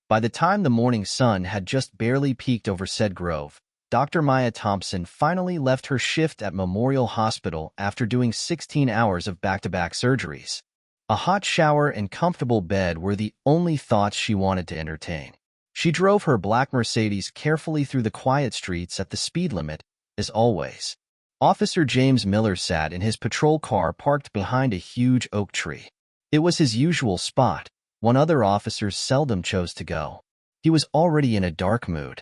By the time the morning sun had just barely peeked over said grove, Dr. Maya Thompson finally left her shift at Memorial Hospital after doing 16 hours of back-to-back surgeries. A hot shower and comfortable bed were the only thoughts she wanted to entertain. She drove her black Mercedes carefully through the quiet streets at the speed limit, as always. Officer James Miller sat in his patrol car parked behind a huge oak tree. It was his usual spot, one other officer seldom chose to go. He was already in a dark mood.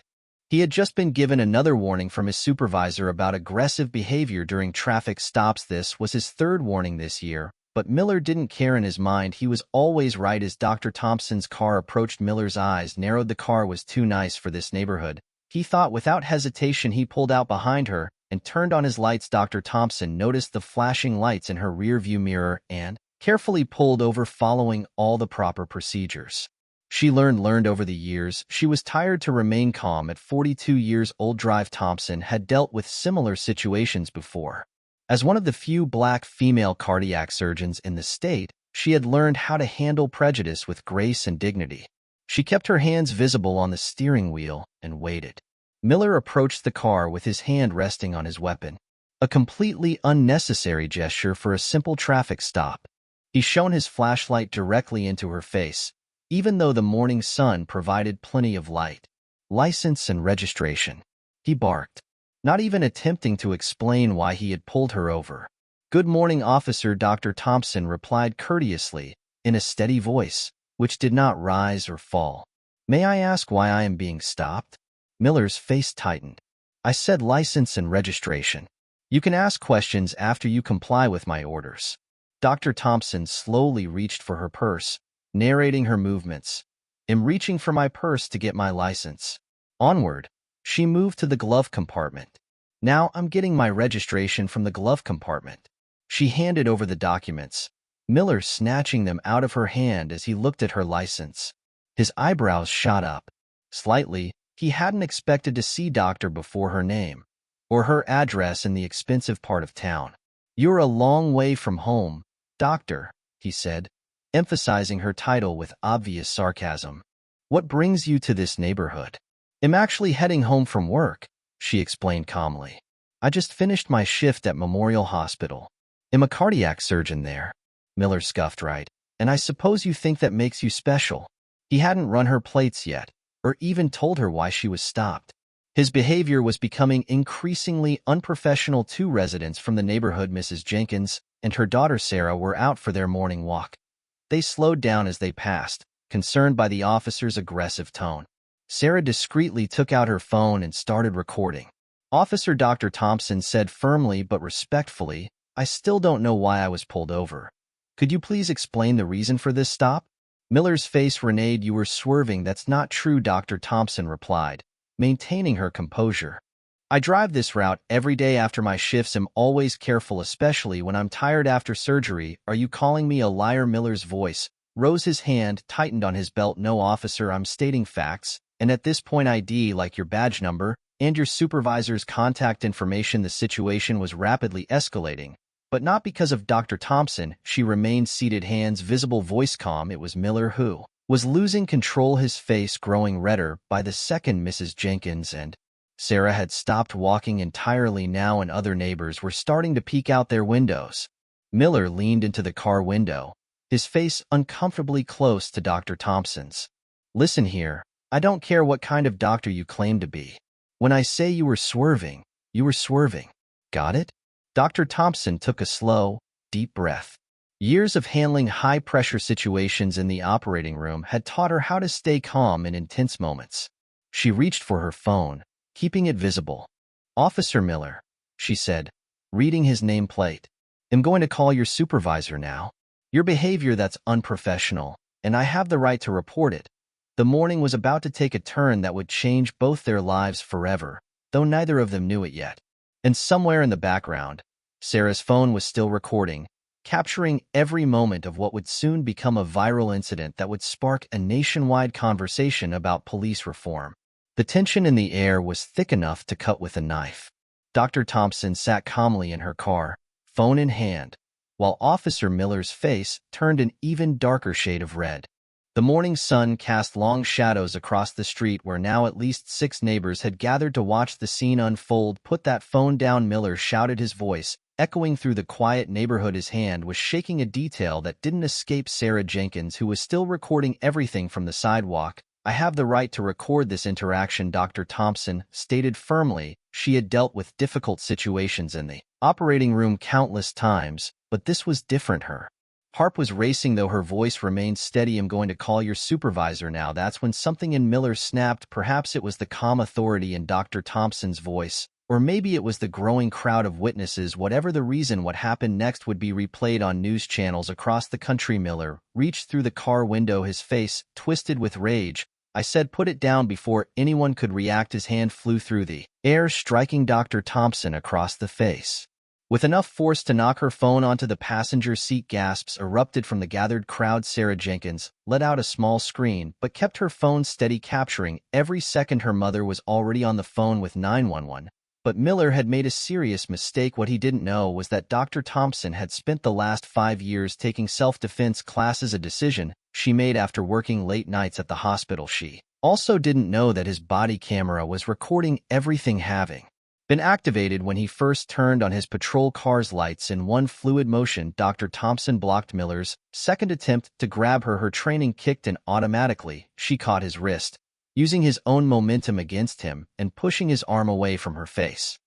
He had just been given another warning from his supervisor about aggressive behavior during traffic stops. This was his third warning this year, but Miller didn't care. In his mind, he was always right. As Dr. Thompson's car approached, Miller's eyes narrowed. The car was too nice for this neighborhood, he thought. Without hesitation, he pulled out behind her and turned on his lights. Dr. Thompson noticed the flashing lights in her rearview mirror and carefully pulled over, following all the proper procedures. She learned over the years. She was tired to remain calm. At 42 years old, Drive Thompson had dealt with similar situations before. As one of the few black female cardiac surgeons in the state, she had learned how to handle prejudice with grace and dignity. She kept her hands visible on the steering wheel and waited. Miller approached the car with his hand resting on his weapon, a completely unnecessary gesture for a simple traffic stop. He shone his flashlight directly into her face, even though the morning sun provided plenty of light. "License and registration," he barked, not even attempting to explain why he had pulled her over. "Good morning, officer," Dr. Thompson replied courteously, in a steady voice, which did not rise or fall. "May I ask why I am being stopped?" Miller's face tightened. "I said license and registration. You can ask questions after you comply with my orders." Dr. Thompson slowly reached for her purse, narrating her movements. "I'm reaching for my purse to get my license." Onward, she moved to the glove compartment. "Now I'm getting my registration from the glove compartment." She handed over the documents, Miller snatching them out of her hand as he looked at her license. His eyebrows shot up slightly. He hadn't expected to see doctor before her name, or her address in the expensive part of town. "You're a long way from home, doctor," he said, emphasizing her title with obvious sarcasm. "What brings you to this neighborhood?" "I'm actually heading home from work," she explained calmly. "I just finished my shift at Memorial Hospital. I'm a cardiac surgeon there." Miller scuffed. "Right, and I suppose you think that makes you special." He hadn't run her plates yet, or even told her why she was stopped. His behavior was becoming increasingly unprofessional. Two residents from the neighborhood, Mrs. Jenkins and her daughter Sarah, were out for their morning walk. They slowed down as they passed, concerned by the officer's aggressive tone. Sarah discreetly took out her phone and started recording. "Officer," Dr. Thompson said firmly but respectfully, "I still don't know why I was pulled over. Could you please explain the reason for this stop?" Miller's face reneged. "You were swerving." "That's not true," Dr. Thompson replied, maintaining her composure. "I drive this route every day after my shifts. I'm always careful, especially when I'm tired after surgery." "Are you calling me a liar?" Miller's voice rose. His hand tightened on his belt. "No, officer, I'm stating facts, and at this point ID, like your badge number and your supervisor's contact information." The situation was rapidly escalating, but not because of Dr. Thompson. She remained seated, hands visible, voice calm. It was Miller who was losing control, his face growing redder by the second. Mrs. Jenkins and Sarah had stopped walking entirely now, and other neighbors were starting to peek out their windows. Miller leaned into the car window, his face uncomfortably close to Dr. Thompson's. "Listen here, I don't care what kind of doctor you claim to be. When I say you were swerving, you were swerving. Got it?" Dr. Thompson took a slow, deep breath. Years of handling high-pressure situations in the operating room had taught her how to stay calm in intense moments. She reached for her phone, keeping it visible. "Officer Miller," she said, reading his nameplate. "I'm going to call your supervisor now. Your behavior, that's unprofessional, and I have the right to report it." The morning was about to take a turn that would change both their lives forever, though neither of them knew it yet. And somewhere in the background, Sarah's phone was still recording, capturing every moment of what would soon become a viral incident that would spark a nationwide conversation about police reform. The tension in the air was thick enough to cut with a knife. Dr. Thompson sat calmly in her car, phone in hand, while Officer Miller's face turned an even darker shade of red. The morning sun cast long shadows across the street where now at least 6 neighbors had gathered to watch the scene unfold. "Put that phone down," Miller shouted, his voice echoing through the quiet neighborhood. His hand was shaking, a detail that didn't escape Sarah Jenkins, who was still recording everything from the sidewalk. "I have the right to record this interaction," Dr. Thompson stated firmly. She had dealt with difficult situations in the operating room countless times, but this was different. Her heart was racing, though her voice remained steady. "I'm going to call your supervisor now." That's when something in Miller snapped. Perhaps it was the calm authority in Dr. Thompson's voice, or maybe it was the growing crowd of witnesses. Whatever the reason, what happened next would be replayed on news channels across the country. Miller reached through the car window, his face twisted with rage. "I said put it down." Before anyone could react, his hand flew through the air, striking Dr. Thompson across the face with enough force to knock her phone onto the passenger seat. Gasps erupted from the gathered crowd. Sarah Jenkins let out a small scream, but kept her phone steady, capturing every second. Her mother was already on the phone with 911. But Miller had made a serious mistake. What he didn't know was that Dr. Thompson had spent the last 5 years taking self-defense classes, a decision she made after working late nights at the hospital. She also didn't know that his body camera was recording everything, having been activated when he first turned on his patrol car's lights. In one fluid motion, Dr. Thompson blocked Miller's second attempt to grab her. Her training kicked in automatically. She caught his wrist, using his own momentum against him and pushing his arm away from her face.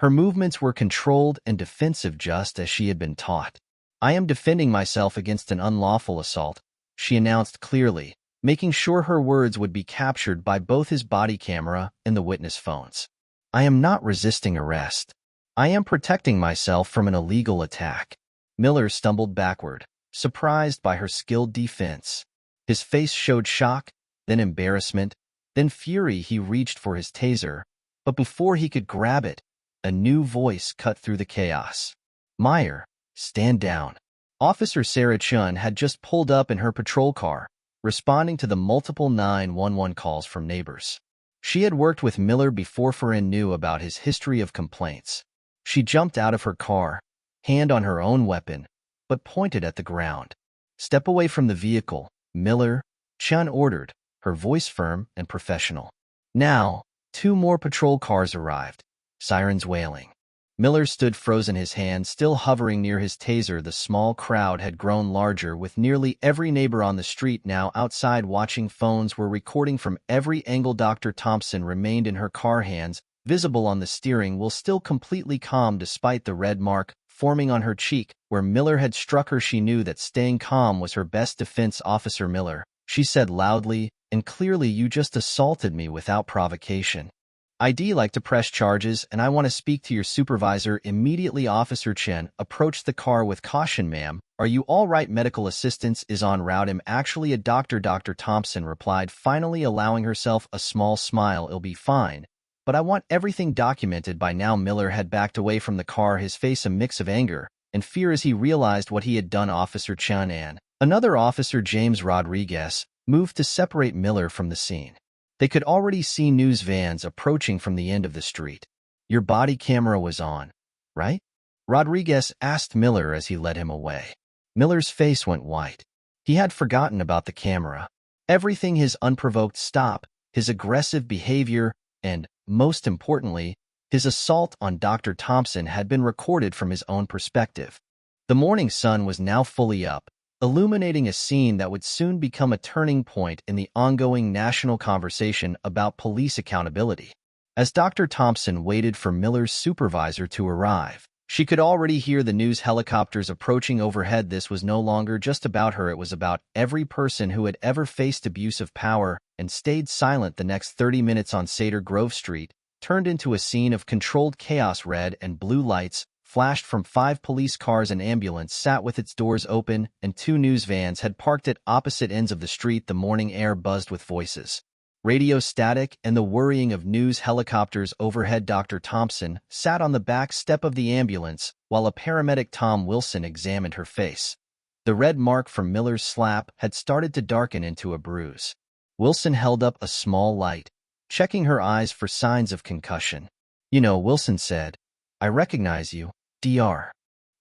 Her movements were controlled and defensive, just as she had been taught. "I am defending myself against an unlawful assault," she announced clearly, making sure her words would be captured by both his body camera and the witness phones. "I am not resisting arrest. I am protecting myself from an illegal attack." Miller stumbled backward, surprised by her skilled defense. His face showed shock, then embarrassment, then fury. He reached for his taser, but before he could grab it, a new voice cut through the chaos. "Meyer, stand down." Officer Sarah Chun had just pulled up in her patrol car, responding to the multiple 911 calls from neighbors. She had worked with Miller before and knew about his history of complaints. She jumped out of her car, hand on her own weapon, but pointed at the ground. "Step away from the vehicle, Miller," Chun ordered, her voice firm and professional. Now, 2 more patrol cars arrived, sirens wailing. Miller stood frozen, his hand still hovering near his taser. The small crowd had grown larger, with nearly every neighbor on the street now outside watching. Phones were recording from every angle. Dr. Thompson remained in her car, hands visible on the steering wheel, still completely calm despite the red mark forming on her cheek where Miller had struck her. She knew that staying calm was her best defense. "Officer Miller," she said loudly and clearly, "you just assaulted me without provocation. I'd like to press charges, and I want to speak to your supervisor immediately." Officer Chen approached the car with caution. "Ma'am, are you all right? Medical assistance is en route." "I'm actually a doctor," Dr. Thompson replied, finally allowing herself a small smile. "It'll be fine, but I want everything documented by now." Miller had backed away from the car, his face a mix of anger and fear as he realized what he had done. Officer Chen and another officer, James Rodriguez, moved to separate Miller from the scene. They could already see news vans approaching from the end of the street. "Your body camera was on, right?" Rodriguez asked Miller as he led him away. Miller's face went white. He had forgotten about the camera. Everything, his unprovoked stop, his aggressive behavior, and, most importantly, his assault on Dr. Thompson had been recorded from his own perspective. The morning sun was now fully up, illuminating a scene that would soon become a turning point in the ongoing national conversation about police accountability. As Dr. Thompson waited for Miller's supervisor to arrive, she could already hear the news helicopters approaching overhead. This was no longer just about her, it was about every person who had ever faced abuse of power and stayed silent. The next 30 minutes on Cedar Grove Street turned into a scene of controlled chaos. Red and blue lights flashed from 5 police cars. An ambulance sat with its doors open, and 2 news vans had parked at opposite ends of the street. The morning air buzzed with voices, radio static, and the worrying of news helicopters overhead. Dr. Thompson sat on the back step of the ambulance while a paramedic, Tom Wilson, examined her face. The red mark from Miller's slap had started to darken into a bruise. Wilson held up a small light, checking her eyes for signs of concussion. "You know," Wilson said, "I recognize you, Dr.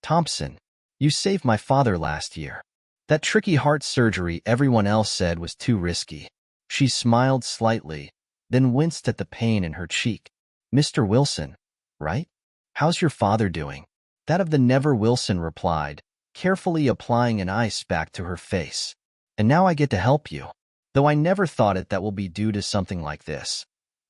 Thompson. You saved my father last year." That tricky heart surgery everyone else said was too risky. She smiled slightly, then winced at the pain in her cheek. Mr. Wilson, right? How's your father doing? That of the never Wilson replied, carefully applying an ice pack to her face. And now I get to help you. Though I never thought that will be due to something like this.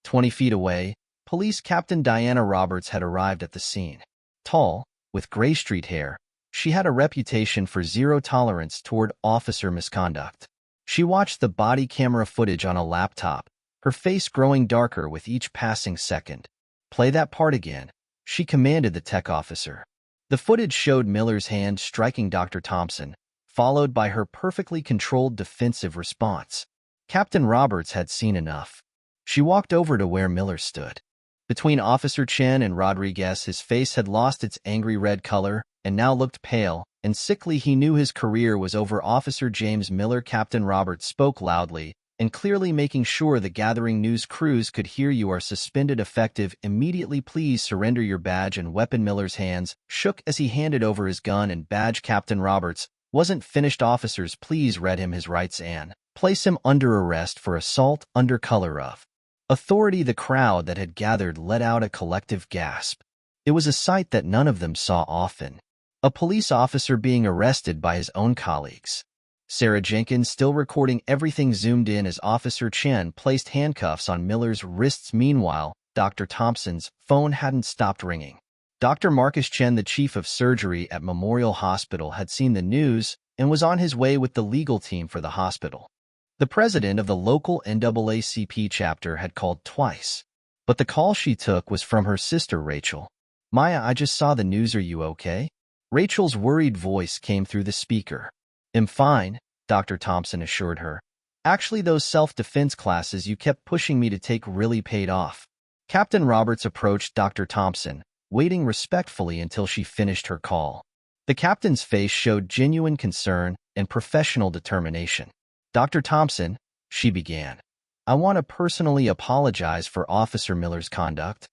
20 feet away, Police Captain Diana Roberts had arrived at the scene. Tall, with gray street hair, she had a reputation for zero tolerance toward officer misconduct. She watched the body camera footage on a laptop, her face growing darker with each passing second. Play that part again, she commanded the tech officer. The footage showed Miller's hand striking Dr. Thompson, followed by her perfectly controlled defensive response. Captain Roberts had seen enough. She walked over to where Miller stood. Between Officer Chen and Rodriguez, his face had lost its angry red color and now looked pale and sickly. He knew his career was over. Officer James Miller. Captain Roberts spoke loudly and clearly, making sure the gathering news crews could hear. You are suspended effective immediately. Please surrender your badge and weapon. Miller's hands shook as he handed over his gun and badge. Captain Roberts wasn't finished. Officers, please read him his rights and place him under arrest for assault under color of authority. The crowd that had gathered let out a collective gasp. It was a sight that none of them saw often. A police officer being arrested by his own colleagues. Sarah Jenkins, still recording everything, zoomed in as Officer Chen placed handcuffs on Miller's wrists. Meanwhile, Dr. Thompson's phone hadn't stopped ringing. Dr. Marcus Chen, the chief of surgery at Memorial Hospital, had seen the news and was on his way with the legal team for the hospital. The president of the local NAACP chapter had called twice, but the call she took was from her sister Rachel. Maya, I just saw the news. Are you okay? Rachel's worried voice came through the speaker. I'm fine, Dr. Thompson assured her. Actually, those self-defense classes you kept pushing me to take really paid off. Captain Roberts approached Dr. Thompson, waiting respectfully until she finished her call. The captain's face showed genuine concern and professional determination. Dr. Thompson, she began, I want to personally apologize for Officer Miller's conduct.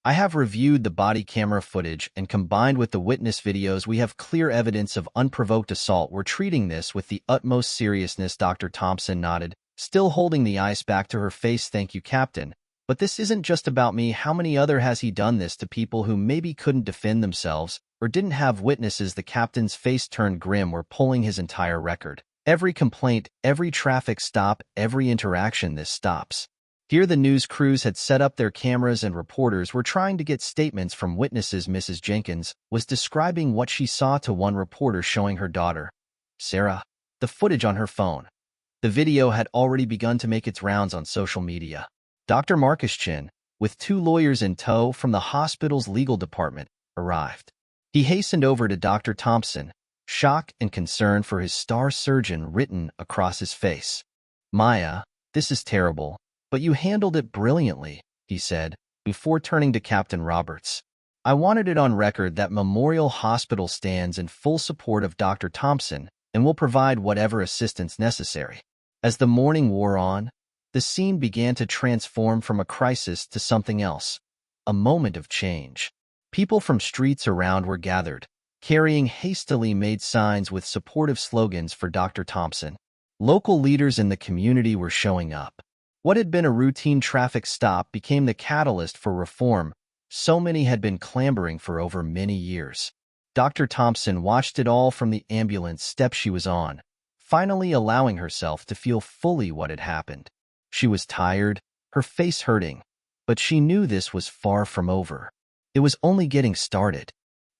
I have reviewed the body camera footage and combined with the witness videos, we have clear evidence of unprovoked assault. We're treating this with the utmost seriousness. Dr. Thompson nodded, still holding the ice back to her face. Thank you, Captain. But this isn't just about me. How many other has he done this to? People who maybe couldn't defend themselves or didn't have witnesses. The captain's face turned grim. We're pulling his entire record. Every complaint, every traffic stop, every interaction. This stops. Here the news crews had set up their cameras and reporters were trying to get statements from witnesses. Mrs. Jenkins was describing what she saw to one reporter, showing her daughter, Sarah, the footage on her phone. The video had already begun to make its rounds on social media. Dr. Marcus Chen, with 2 lawyers in tow from the hospital's legal department, arrived. He hastened over to Dr. Thompson, shock and concern for his star surgeon written across his face. Maya, this is terrible, but you handled it brilliantly, he said, before turning to Captain Roberts. I wanted it on record that Memorial Hospital stands in full support of Dr. Thompson and will provide whatever assistance necessary. As the morning wore on, the scene began to transform from a crisis to something else, a moment of change. People from streets around were gathered, carrying hastily made signs with supportive slogans for Dr. Thompson. Local leaders in the community were showing up. What had been a routine traffic stop became the catalyst for reform so many had been clamoring for over many years. Dr. Thompson watched it all from the ambulance step she was on, finally allowing herself to feel fully what had happened. She was tired, her face hurting, but she knew this was far from over. It was only getting started.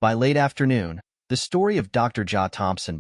By late afternoon, the story of Dr. Ja Thompson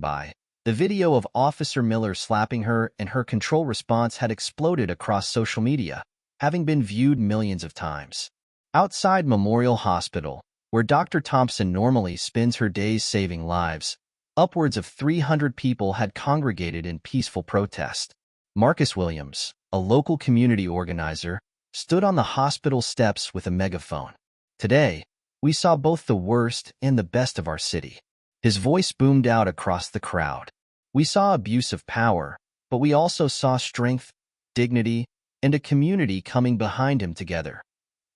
the video of Officer Miller slapping her and her control response had exploded across social media, having been viewed millions of times. Outside Memorial Hospital, where Dr. Thompson normally spends her days saving lives, upwards of 300 people had congregated in peaceful protest. Marcus Williams, a local community organizer, stood on the hospital steps with a megaphone. Today, we saw both the worst and the best of our city. His voice boomed out across the crowd. We saw abuse of power, but we also saw strength, dignity, and a community coming behind him together.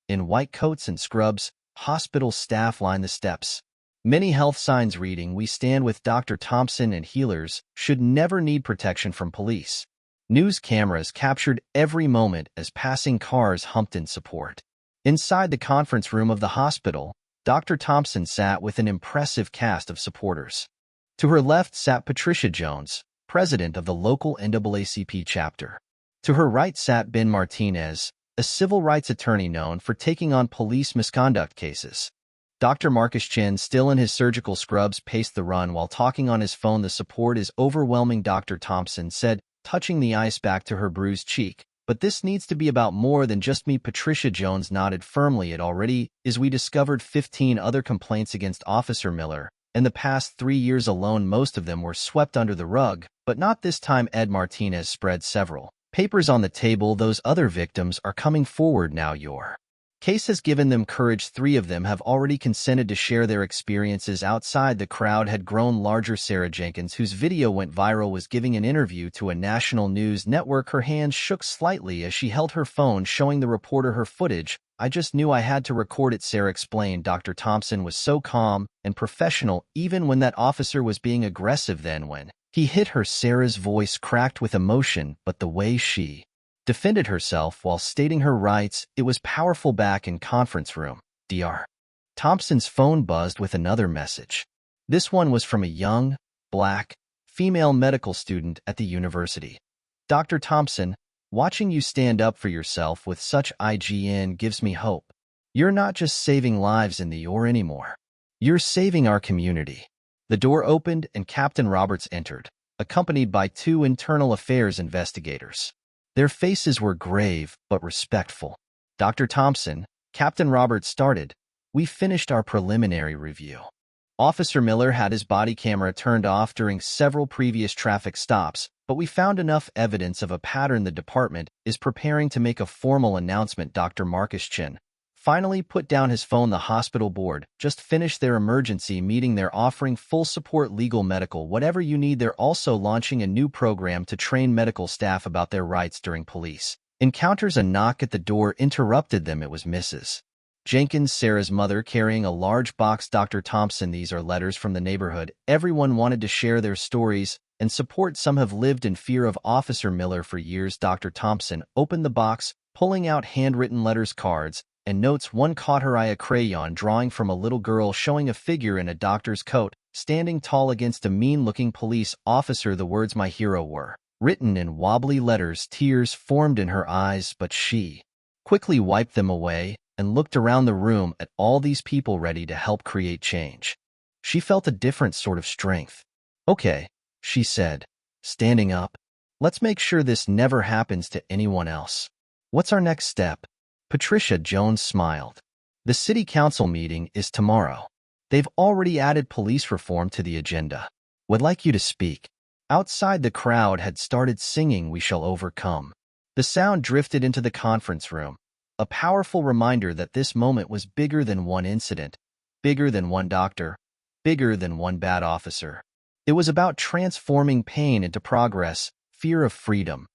In white coats and scrubs, hospital staff lined the steps. Many health signs reading, "We stand with Dr. Thompson and healers," should never need protection from police. News cameras captured every moment as passing cars humped in support. Inside the conference room of the hospital, Dr. Thompson sat with an impressive cast of supporters. To her left sat Patricia Jones, president of the local NAACP chapter. To her right sat Ben Martinez, a civil rights attorney known for taking on police misconduct cases. Dr. Marcus Chin, still in his surgical scrubs, paced the run while talking on his phone. "The support is overwhelming," Dr. Thompson said, touching the ice back to her bruised cheek. "But this needs to be about more than just me." Patricia Jones nodded firmly. "It already is. We discovered 15 other complaints against Officer Miller. In the past 3 years alone, most of them were swept under the rug, but not this time." Ed Martinez spread several papers on the table. "Those other victims are coming forward now. Your case has given them courage. 3 of them have already consented to share their experiences." Outside, the crowd had grown larger. Sarah Jenkins, whose video went viral, was giving an interview to a national news network. Her hands shook slightly as she held her phone, showing the reporter her footage. "I just knew I had to record it," Sarah explained. Dr. Thompson was so calm and professional, even when that officer was being aggressive. Then when he hit her, Sarah's voice cracked with emotion, but the way she defended herself while stating her rights, it was powerful. Back in conference room, Dr. Thompson's phone buzzed with another message. This one was from a young, black, female medical student at the university. "Dr. Thompson, watching you stand up for yourself with such IGN gives me hope. You're not just saving lives in the ER anymore. You're saving our community." The door opened and Captain Roberts entered, accompanied by 2 internal affairs investigators. Their faces were grave but respectful. "Dr. Thompson," Captain Roberts started, "we finished our preliminary review. Officer Miller had his body camera turned off during several previous traffic stops, but we found enough evidence of a pattern. The department is preparing to make a formal announcement." Dr. Marcus Chin finally put down his phone. "The hospital board just finished their emergency meeting. They're offering full support, legal, medical, whatever you need. They're also launching a new program to train medical staff about their rights during police encounters." A knock at the door interrupted them. It was Mrs. Jenkins, Sarah's mother, carrying a large box. "Dr. Thompson, these are letters from the neighborhood. Everyone wanted to share their stories and support. Some have lived in fear of Officer Miller for years." Dr. Thompson opened the box, pulling out handwritten letters, cards, and notes. One caught her eye, a crayon drawing from a little girl showing a figure in a doctor's coat, standing tall against a mean-looking police officer. The words "my hero" were written in wobbly letters. Tears formed in her eyes, but she quickly wiped them away and looked around the room at all these people ready to help create change. She felt a different sort of strength. "Okay," she said, standing up. "Let's make sure this never happens to anyone else. What's our next step?" Patricia Jones smiled. "The city council meeting is tomorrow. They've already added police reform to the agenda. Would like you to speak." Outside, the crowd had started singing "We Shall Overcome." The sound drifted into the conference room, a powerful reminder that this moment was bigger than one incident, bigger than one doctor, bigger than one bad officer. It was about transforming pain into progress, fear of freedom.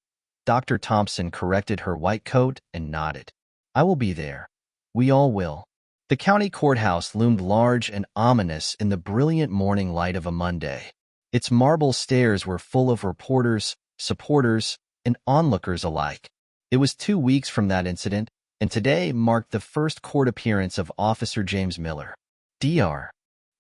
Dr. Thompson corrected her white coat and nodded. "I will be there. We all will." The county courthouse loomed large and ominous in the brilliant morning light of a Monday. Its marble stairs were full of reporters, supporters, and onlookers alike. It was 2 weeks from that incident, and today marked the first court appearance of Officer James Miller. Dr.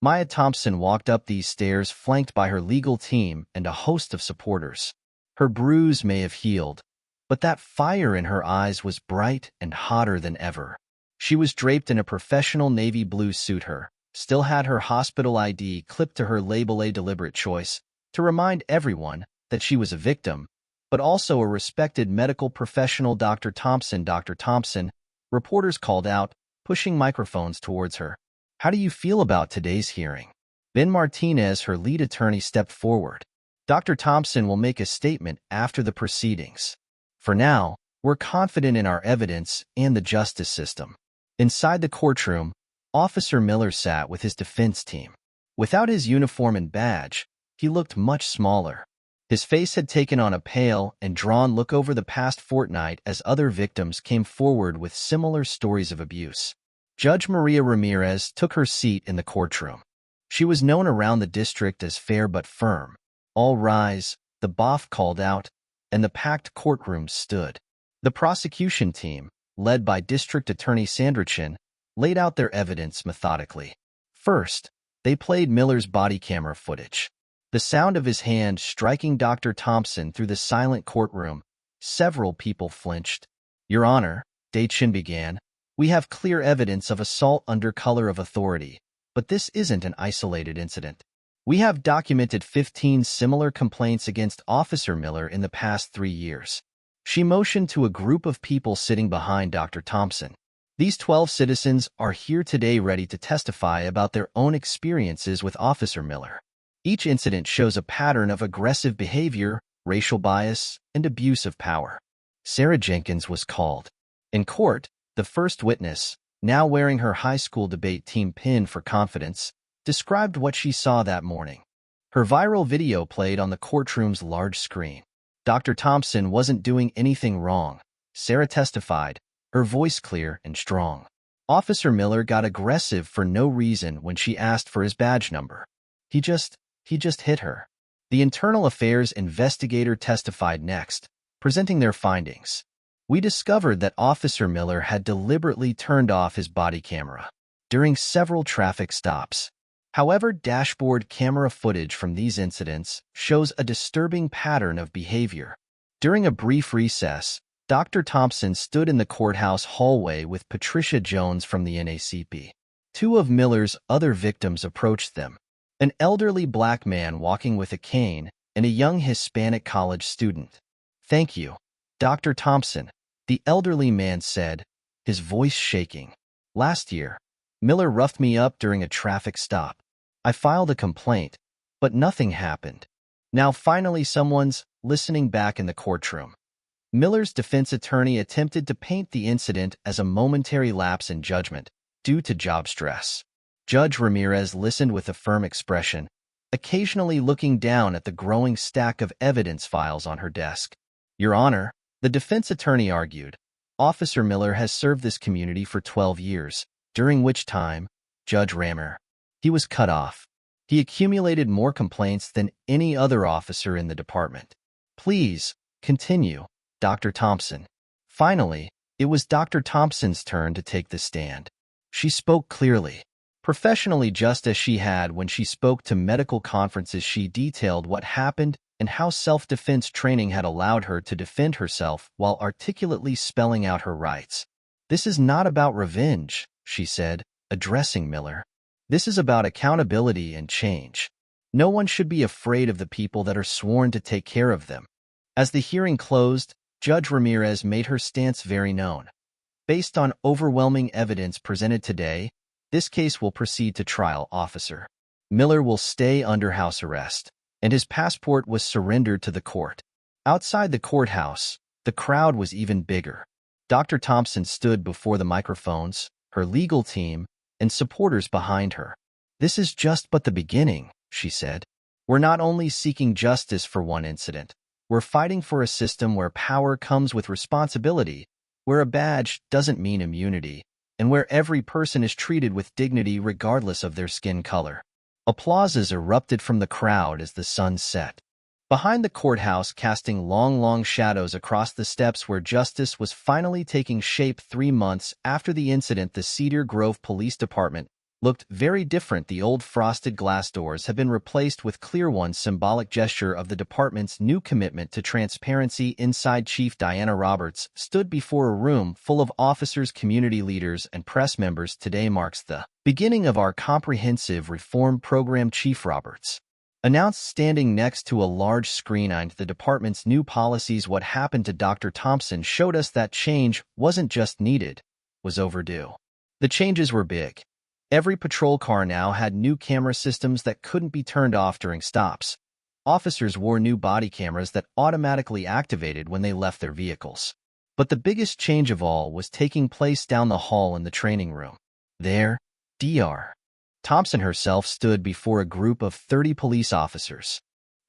Maya Thompson walked up these stairs flanked by her legal team and a host of supporters. Her bruise may have healed, but that fire in her eyes was bright and hotter than ever. She was draped in a professional navy blue suit. Her still had her hospital ID clipped to her label, a deliberate choice to remind everyone that she was a victim, but also a respected medical professional. "Dr. Thompson, Dr. Thompson," reporters called out, pushing microphones towards her. "How do you feel about today's hearing?" Ben Martinez, her lead attorney, stepped forward. "Dr. Thompson will make a statement after the proceedings. For now, we're confident in our evidence and the justice system." Inside the courtroom, Officer Miller sat with his defense team. Without his uniform and badge, he looked much smaller. His face had taken on a pale and drawn look over the past fortnight as other victims came forward with similar stories of abuse. Judge Maria Ramirez took her seat in the courtroom. She was known around the district as fair but firm. "All rise," the boff called out, and the packed courtroom stood. The prosecution team, led by District Attorney Sanderson, laid out their evidence methodically. First, they played Miller's body camera footage. The sound of his hand striking Dr. Thompson through the silent courtroom. Several people flinched. "Your Honor," Dachin began, "we have clear evidence of assault under color of authority, but this isn't an isolated incident. We have documented 15 similar complaints against Officer Miller in the past 3 years." She motioned to a group of people sitting behind Dr. Thompson. "These 12 citizens are here today ready to testify about their own experiences with Officer Miller. Each incident shows a pattern of aggressive behavior, racial bias, and abuse of power." Sarah Jenkins was called. In court, the first witness, now wearing her high school debate team pin for confidence, described what she saw that morning. Her viral video played on the courtroom's large screen. "Dr. Thompson wasn't doing anything wrong," Sarah testified, her voice clear and strong. "Officer Miller got aggressive for no reason when she asked for his badge number. He just hit her." The internal affairs investigator testified next, presenting their findings. "We discovered that Officer Miller had deliberately turned off his body camera during several traffic stops. However, dashboard camera footage from these incidents shows a disturbing pattern of behavior. During a brief recess, Dr. Thompson stood in the courthouse hallway with Patricia Jones from the NACP. Two of Miller's other victims approached them, an elderly black man walking with a cane and a young Hispanic college student. "Thank you, Dr. Thompson," the elderly man said, his voice shaking. "Last year, Miller roughed me up during a traffic stop. I filed a complaint, but nothing happened." Now finally someone's listening back in the courtroom. Miller's defense attorney attempted to paint the incident as a momentary lapse in judgment due to job stress. Judge Ramirez listened with a firm expression, occasionally looking down at the growing stack of evidence files on her desk. "Your Honor," the defense attorney argued, "Officer Miller has served this community for 12 years, during which time," Judge Rammer, he was cut off. "He accumulated more complaints than any other officer in the department." "Please, continue, Dr. Thompson." Finally, it was Dr. Thompson's turn to take the stand. She spoke clearly, professionally, just as she had when she spoke to medical conferences. She detailed what happened and how self-defense training had allowed her to defend herself while articulately spelling out her rights. "This is not about revenge," she said, addressing Miller. "This is about accountability and change. No one should be afraid of the people that are sworn to take care of them." As the hearing closed, Judge Ramirez made her stance very known. "Based on overwhelming evidence presented today, this case will proceed to trial. Officer Miller will stay under house arrest, and his passport was surrendered to the court." Outside the courthouse, the crowd was even bigger. Dr. Thompson stood before the microphones, her legal team, and supporters behind her. "This is just but the beginning," she said. "We're not only seeking justice for one incident, we're fighting for a system where power comes with responsibility, where a badge doesn't mean immunity, and where every person is treated with dignity regardless of their skin color." Applauses erupted from the crowd as the sun set. Behind the courthouse, casting long shadows across the steps where justice was finally taking shape 3 months after the incident, the Cedar Grove Police Department looked very different. The old frosted glass doors have been replaced with clear ones, symbolic gesture of the department's new commitment to transparency. Inside, Chief Diana Roberts stood before a room full of officers, community leaders, and press members. "Today marks the beginning of our comprehensive reform program," Chief Roberts announced, standing next to a large screen. "And the department's new policies, what happened to Dr. Thompson, showed us that change wasn't just needed, was overdue." The changes were big. Every patrol car now had new camera systems that couldn't be turned off during stops. Officers wore new body cameras that automatically activated when they left their vehicles. But the biggest change of all was taking place down the hall in the training room. There, Dr. Thompson herself stood before a group of 30 police officers.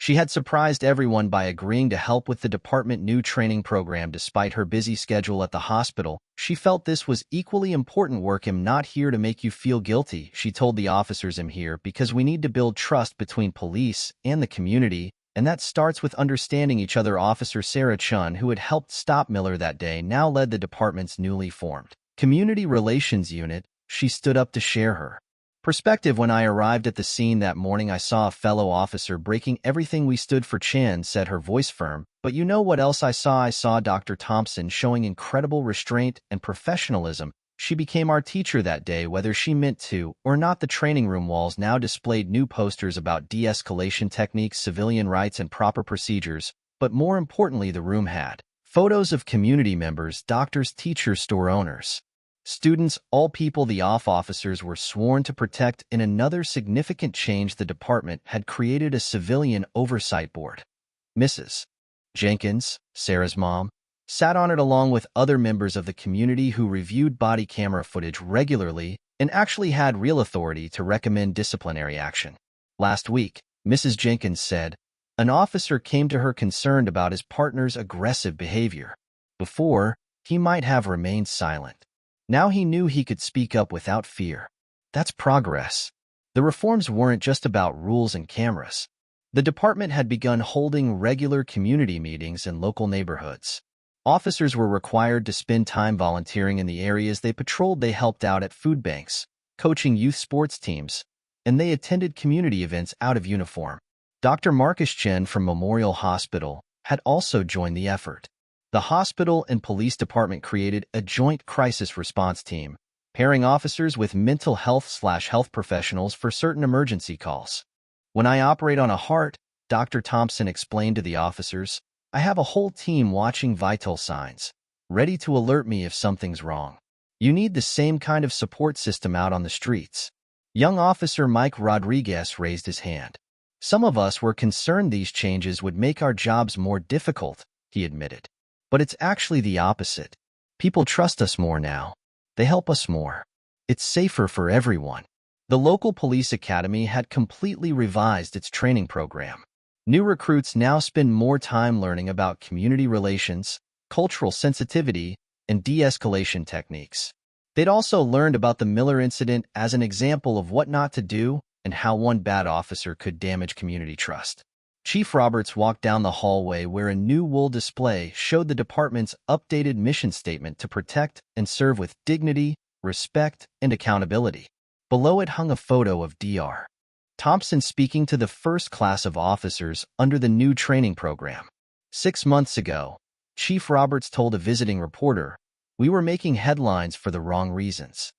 She had surprised everyone by agreeing to help with the department's new training program despite her busy schedule at the hospital. She felt this was equally important work. "I'm not here to make you feel guilty," she told the officers. "I'm here because we need to build trust between police and the community, and that starts with understanding each other." Officer Sarah Chun, who had helped stop Miller that day, now led the department's newly formed Community Relations Unit. She stood up to share her perspective. "When I arrived at the scene that morning, I saw a fellow officer breaking everything we stood for," Chan said, her voice firm. "But you know what else I saw? I saw Dr. Thompson showing incredible restraint and professionalism. She became our teacher that day, whether she meant to or not." The training room walls now displayed new posters about de-escalation techniques, civilian rights, and proper procedures. But more importantly, the room had photos of community members, doctors, teachers, store owners, students, all people the officers were sworn to protect. In another significant change, the department had created a civilian oversight board. Mrs. Jenkins, Sarah's mom, sat on it along with other members of the community who reviewed body camera footage regularly and actually had real authority to recommend disciplinary action. Last week, Mrs. Jenkins said, an officer came to her concerned about his partner's aggressive behavior. Before, he might have remained silent. Now he knew he could speak up without fear. That's progress. The reforms weren't just about rules and cameras. The department had begun holding regular community meetings in local neighborhoods. Officers were required to spend time volunteering in the areas they patrolled. They helped out at food banks, coaching youth sports teams, and they attended community events out of uniform. Dr. Marcus Chen from Memorial Hospital had also joined the effort. The hospital and police department created a joint crisis response team, pairing officers with mental health/health professionals for certain emergency calls. "When I operate on a heart," Dr. Thompson explained to the officers, "I have a whole team watching vital signs, ready to alert me if something's wrong. You need the same kind of support system out on the streets." Young Officer Mike Rodriguez raised his hand. "Some of us were concerned these changes would make our jobs more difficult," he admitted. "But it's actually the opposite. People trust us more now. They help us more. It's safer for everyone." The local police academy had completely revised its training program. New recruits now spend more time learning about community relations, cultural sensitivity, and de-escalation techniques. They'd also learned about the Miller incident as an example of what not to do and how one bad officer could damage community trust. Chief Roberts walked down the hallway where a new wool display showed the department's updated mission statement to protect and serve with dignity, respect, and accountability. Below it hung a photo of Dr. Thompson speaking to the first class of officers under the new training program. 6 months ago, Chief Roberts told a visiting reporter, "We were making headlines for the wrong reasons.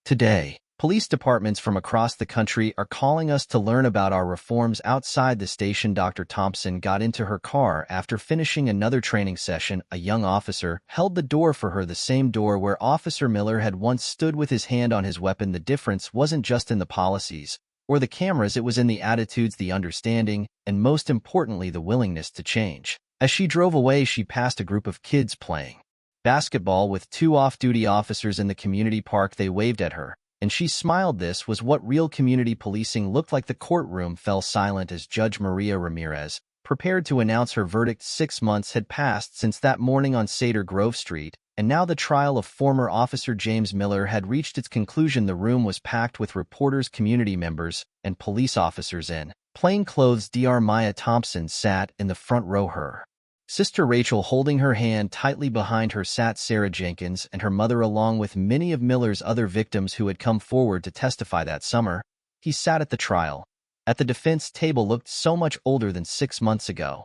Today, police departments from across the country are calling us to learn about our reforms." Outside the station, Dr. Thompson got into her car after finishing another training session. A young officer held the door for her, the same door where Officer Miller had once stood with his hand on his weapon. The difference wasn't just in the policies or the cameras, it was in the attitudes, the understanding, and most importantly, the willingness to change. As she drove away, she passed a group of kids playing basketball with 2 off-duty officers in the community park. They waved at her, and she smiled. This was what real community policing looked like. The courtroom fell silent as Judge Maria Ramirez prepared to announce her verdict. 6 months had passed since that morning on Cedar Grove Street, and now the trial of former Officer James Miller had reached its conclusion. The room was packed with reporters, community members, and police officers. In plain clothes, Dr. Maya Thompson sat in the front row, her sister Rachel holding her hand tightly. Behind her sat Sarah Jenkins and her mother, along with many of Miller's other victims who had come forward to testify that summer. He sat at the trial. At the defense table, looked so much older than 6 months ago.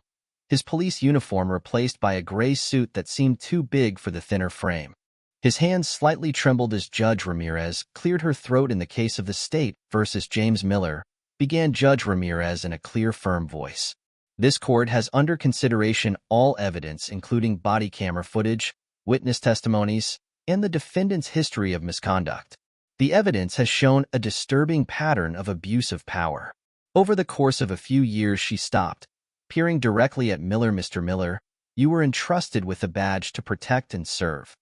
His police uniform replaced by a gray suit that seemed too big for the thinner frame. His hands slightly trembled as Judge Ramirez cleared her throat. "In the case of the state versus James Miller," began Judge Ramirez in a clear, firm voice, "this court has under consideration all evidence, including body camera footage, witness testimonies, and the defendant's history of misconduct. The evidence has shown a disturbing pattern of abuse of power. Over the course of a few years," she stopped, peering directly at Miller. "Mr. Miller, you were entrusted with a badge to protect and serve.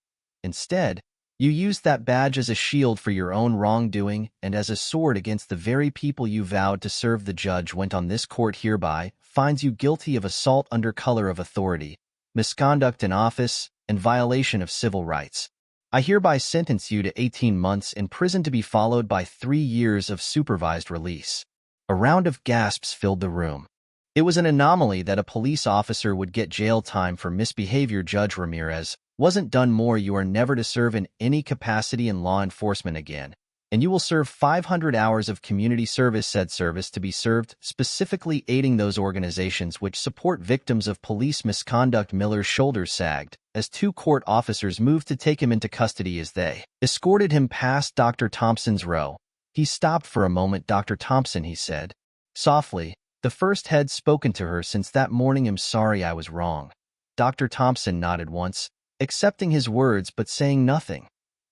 Instead, You used that badge as a shield for your own wrongdoing and as a sword against the very people you vowed to serve. The judge went on. This court hereby finds you guilty of assault under color of authority, misconduct in office, and violation of civil rights. I hereby sentence you to 18 months in prison to be followed by 3 years of supervised release. A round of gasps filled the room. It was an anomaly that a police officer would get jail time for misbehavior. Judge Ramirez wasn't done more. You are never to serve in any capacity in law enforcement again, and you will serve 500 hours of community service. Said service to be served specifically aiding those organizations which support victims of police misconduct. Miller's shoulders sagged as 2 court officers moved to take him into custody. As they escorted him past Dr. Thompson's row, he stopped for a moment. Dr. Thompson, he said softly, the first had spoken to her since that morning. I'm sorry, I was wrong. Dr. Thompson nodded once, accepting his words but saying nothing.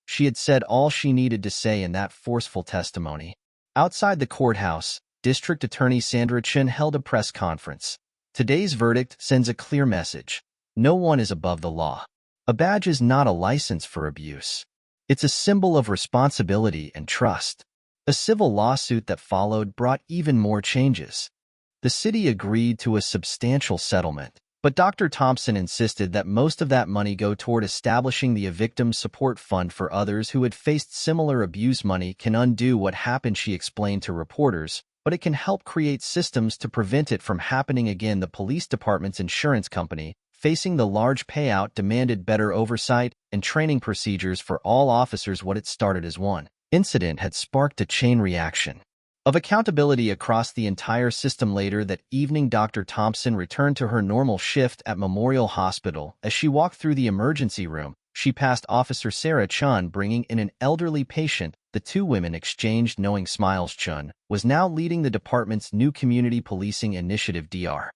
She had said all she needed to say in that forceful testimony. Outside the courthouse, District Attorney Sandra Chen held a press conference. Today's verdict sends a clear message. No one is above the law. A badge is not a license for abuse. It's a symbol of responsibility and trust. A civil lawsuit that followed brought even more changes. The city agreed to a substantial settlement, but Dr. Thompson insisted that most of that money go toward establishing the victim support fund for others who had faced similar abuse. Money can undo what happened, she explained to reporters, but it can help create systems to prevent it from happening again. The police department's insurance company, facing the large payout, demanded better oversight and training procedures for all officers. What it started as one incident had sparked a chain reaction of accountability across the entire system. Later that evening, Dr. Thompson returned to her normal shift at Memorial Hospital. As she walked through the emergency room, she passed Officer Sarah Chun bringing in an elderly patient. The 2 women exchanged knowing smiles. Chun was now leading the department's new community policing initiative. Dr.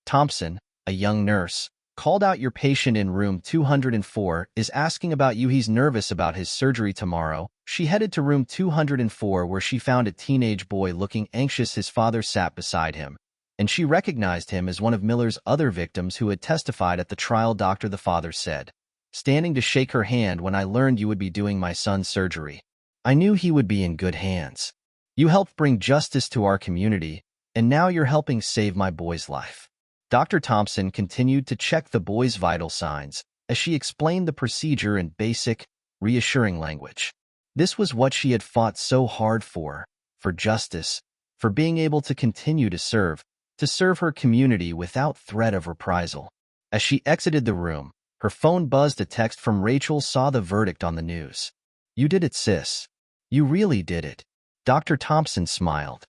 Thompson, a young nurse, called out, your patient in room 204 is asking about you. He's nervous about his surgery tomorrow. She headed to room 204 where she found a teenage boy looking anxious. His father sat beside him, and she recognized him as one of Miller's other victims who had testified at the trial. Doctor, the father said, standing to shake her hand, when I learned you would be doing my son's surgery, I knew he would be in good hands. You helped bring justice to our community, and now you're helping save my boy's life. Dr. Thompson continued to check the boy's vital signs as she explained the procedure in basic, reassuring language. This was what she had fought so hard for justice, for being able to continue to serve her community without threat of reprisal. As she exited the room, her phone buzzed. A text from Rachel saw the verdict on the news. You did it, sis. You really did it. Dr. Thompson smiled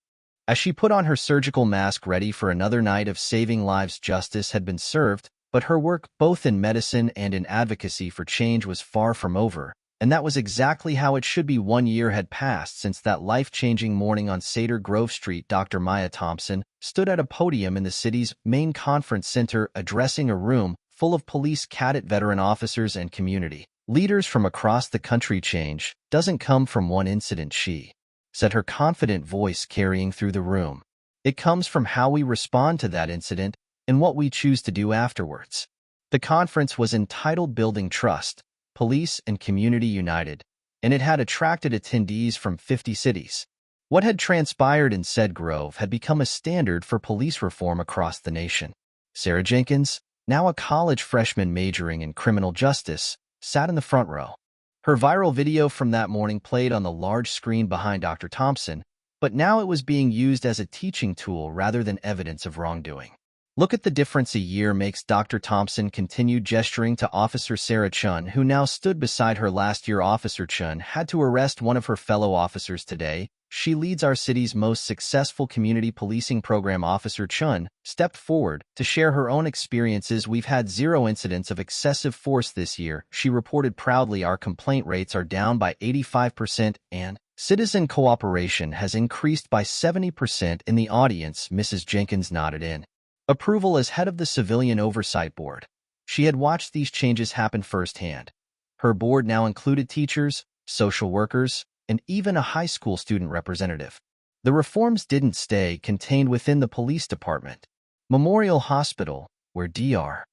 as she put on her surgical mask, ready for another night of saving lives. Justice had been served, but her work, both in medicine and in advocacy for change, was far from over, and that was exactly how it should be. 1 year had passed since that life-changing morning on Cedar Grove Street. Dr. Maya Thompson stood at a podium in the city's main conference center, addressing a room full of police, cadet, veteran officers, and community leaders from across the country. Change doesn't come from one incident, she said, her confident voice carrying through the room. It comes from how we respond to that incident and what we choose to do afterwards. The conference was entitled Building Trust, Police and Community United, and it had attracted attendees from 50 cities. What had transpired in Cedar Grove had become a standard for police reform across the nation. Sarah Jenkins, now a college freshman majoring in criminal justice, sat in the front row. Her viral video from that morning played on the large screen behind Dr. Thompson, but now it was being used as a teaching tool rather than evidence of wrongdoing. Look at the difference a year makes. Dr. Thompson continued, gesturing to Officer Sarah Chun, who now stood beside her. Last year, Officer Chun had to arrest one of her fellow officers. Today, she leads our city's most successful community policing program. Officer Chun stepped forward to share her own experiences. We've had 0 incidents of excessive force this year, she reported proudly. Our complaint rates are down by 85%, and citizen cooperation has increased by 70%. In the audience, Mrs. Jenkins nodded in approval as head of the Civilian Oversight Board. She had watched these changes happen firsthand. Her board now included teachers, social workers, and even a high school student representative. The reforms didn't stay contained within the police department. Memorial Hospital, where Dr.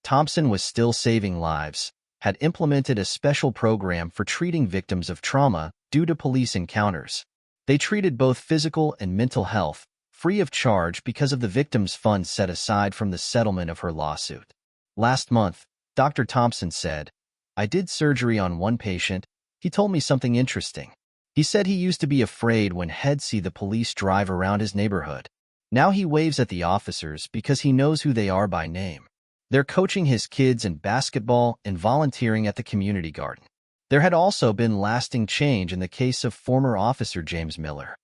Thompson was still saving lives, had implemented a special program for treating victims of trauma due to police encounters. They treated both physical and mental health, free of charge because of the victim's funds set aside from the settlement of her lawsuit. Last month, Dr. Thompson said, "I did surgery on one patient. He told me something interesting. He said he used to be afraid when he'd see the police drive around his neighborhood. Now he waves at the officers because he knows who they are by name. They're coaching his kids in basketball and volunteering at the community garden." There had also been lasting change in the case of former officer James Miller.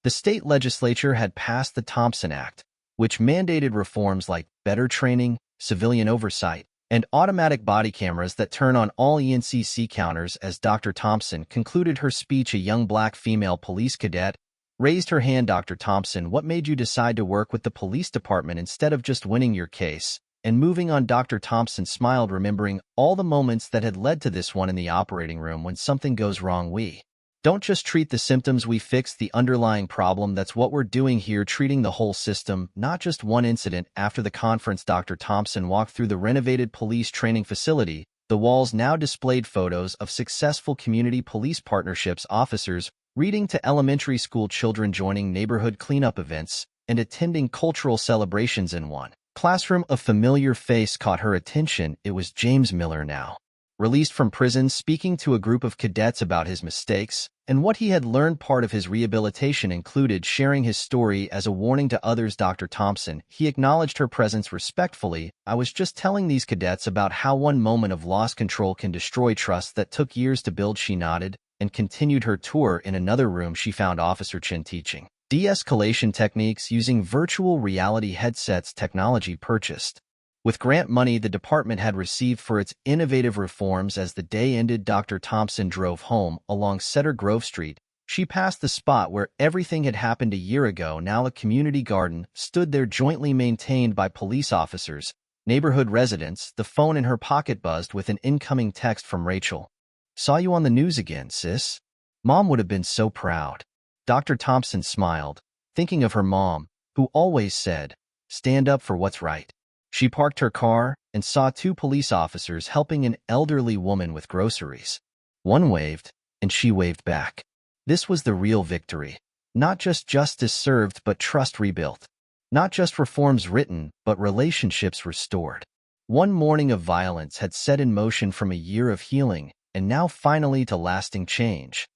The state legislature had passed the Thompson Act, which mandated reforms like better training, civilian oversight, and automatic body cameras that turn on all ENCC counters. As Dr. Thompson concluded her speech, a young black female police cadet raised her hand. "Dr. Thompson, what made you decide to work with the police department instead of just winning your case and moving on?" Dr. Thompson smiled, remembering all the moments that had led to this one. "In the operating room, when something goes wrong, we don't just treat the symptoms, we fix the underlying problem. That's what we're doing here, treating the whole system, not just one incident." After the conference, Dr. Thompson walked through the renovated police training facility. The walls now displayed photos of successful community police partnerships, officers reading to elementary school children, joining neighborhood cleanup events, and attending cultural celebrations. In one classroom, a familiar face caught her attention. It was James Miller, now released from prison, speaking to a group of cadets about his mistakes and what he had learned. Part of his rehabilitation included sharing his story as a warning to others. Dr. Thompson, he acknowledged her presence respectfully. "I was just telling these cadets about how one moment of lost control can destroy trust that took years to build." She nodded and continued her tour. In another room, she found Officer Chin teaching de-escalation techniques using virtual reality headsets, technology purchased with grant money the department had received for its innovative reforms. As the day ended, Dr. Thompson drove home along Cedar Grove Street. She passed the spot where everything had happened a year ago. Now a community garden stood there, jointly maintained by police officers, neighborhood residents. The phone in her pocket buzzed with an incoming text from Rachel. "Saw you on the news again, sis. Mom would have been so proud." Dr. Thompson smiled, thinking of her mom, who always said, "Stand up for what's right." She parked her car and saw two police officers helping an elderly woman with groceries. One waved, and she waved back. This was the real victory. Not just justice served, but trust rebuilt. Not just reforms written, but relationships restored. One morning of violence had set in motion from a year of healing, and now finally to lasting change.